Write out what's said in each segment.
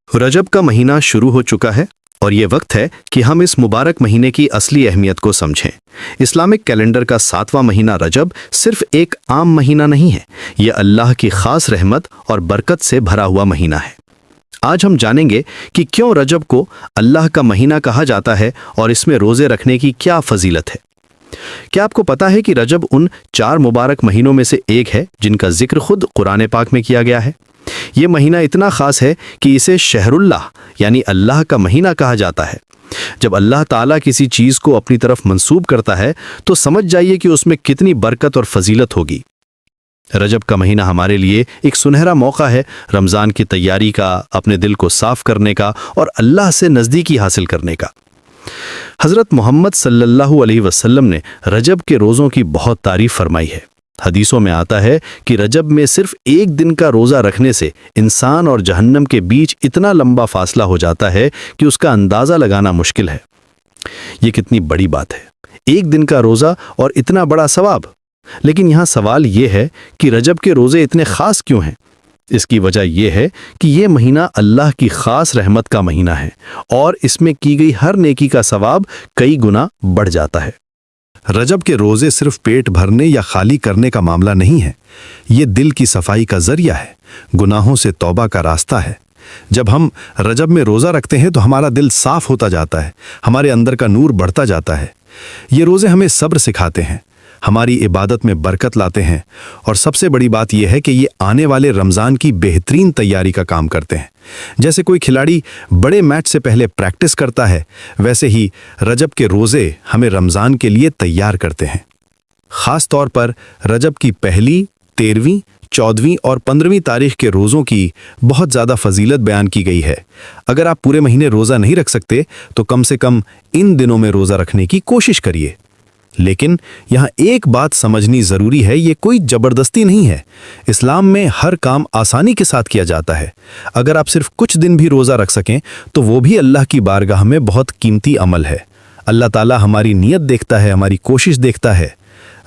रजब का महीना शुरू हो चुका है और ये वक्त है कि हम इस मुबारक महीने की असली अहमियत को समझें। इस्लामिक कैलेंडर का 7वां महीना रजब सिर्फ एक आम महीना नहीं है, ये अल्लाह की खास रहमत और बरकत से भरा हुआ महीना है। आज हम जानेंगे कि क्यों रजब को अल्लाह का महीना कहा जाता है और इसमें रोज़े रखने की क्या फजीलत है। क्या आपको पता है कि रजब उन 4 मुबारक महीनों में से एक है जिनका जिक्र खुद कुरान पाक में किया गया है। ये महीना इतना ख़ास है कि इसे शहरुल्लाह यानी अल्लाह का महीना कहा जाता है। जब अल्लाह ताला किसी चीज़ को अपनी तरफ मंसूब करता है तो समझ जाइए कि उसमें कितनी बरकत और फजीलत होगी। रजब का महीना हमारे लिए एक सुनहरा मौका है रमज़ान की तैयारी का, अपने दिल को साफ करने का और अल्लाह से नज़दीकी हासिल करने का। हज़रत मोहम्मद सल्लल्लाहु अलैहि वसल्लम ने रजब के रोज़ों की बहुत तारीफ़ फरमाई है। हदीसों में आता है कि रजब में सिर्फ एक दिन का रोज़ा रखने से इंसान और जहन्नम के बीच इतना लंबा फासला हो जाता है कि उसका अंदाज़ा लगाना मुश्किल है। ये कितनी बड़ी बात है, एक दिन का रोज़ा और इतना बड़ा सवाब। लेकिन यहाँ सवाल ये है कि रजब के रोज़े इतने ख़ास क्यों हैं? इसकी वजह यह है कि ये महीना अल्लाह की ख़ास रहमत का महीना है और इसमें की गई हर नेकी का सवाब कई गुना बढ़ जाता है। रजब के रोज़े सिर्फ पेट भरने या खाली करने का मामला नहीं है, ये दिल की सफाई का जरिया है, गुनाहों से तौबा का रास्ता है। जब हम रजब में रोज़ा रखते हैं तो हमारा दिल साफ होता जाता है, हमारे अंदर का नूर बढ़ता जाता है। ये रोज़े हमें सब्र सिखाते हैं, हमारी इबादत में बरकत लाते हैं और सबसे बड़ी बात यह है कि ये आने वाले रमज़ान की बेहतरीन तैयारी का काम करते हैं। जैसे कोई खिलाड़ी बड़े मैच से पहले प्रैक्टिस करता है, वैसे ही रजब के रोज़े हमें रमज़ान के लिए तैयार करते हैं। ख़ास तौर पर रजब की पहली, 13वीं, 14वीं और 15वीं तारीख के रोज़ों की बहुत ज़्यादा फजीलत बयान की गई है। अगर आप पूरे महीने रोज़ा नहीं रख सकते तो कम से कम इन दिनों में रोज़ा रखने की कोशिश करिए। लेकिन यहाँ एक बात समझनी ज़रूरी है, ये कोई ज़बरदस्ती नहीं है। इस्लाम में हर काम आसानी के साथ किया जाता है। अगर आप सिर्फ कुछ दिन भी रोज़ा रख सकें तो वो भी अल्लाह की बारगाह में बहुत कीमती अमल है। अल्लाह ताला हमारी नीयत देखता है, हमारी कोशिश देखता है।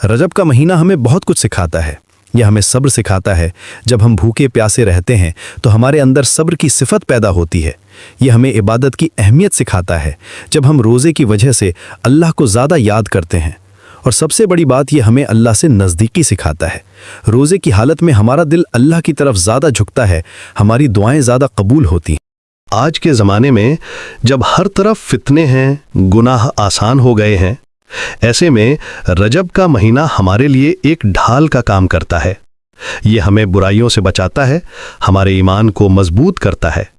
रजब का महीना हमें बहुत कुछ सिखाता है। यह हमें सब्र सिखाता है। जब हम भूखे प्यासे रहते हैं तो हमारे अंदर सब्र की सिफत पैदा होती है। यह हमें इबादत की अहमियत सिखाता है। जब हम रोज़े की वजह से अल्लाह को ज़्यादा याद करते हैं और सबसे बड़ी बात यह हमें अल्लाह से नज़दीकी सिखाता है। रोज़े की हालत में हमारा दिल अल्लाह की तरफ ज़्यादा झुकता है, हमारी दुआएं ज़्यादा कबूल होती हैं। आज के ज़माने में जब हर तरफ फितने हैं, गुनाह आसान हो गए हैं, ऐसे में रजब का महीना हमारे लिए एक ढाल का काम करता है। ये हमें बुराइयों से बचाता है, हमारे ईमान को मजबूत करता है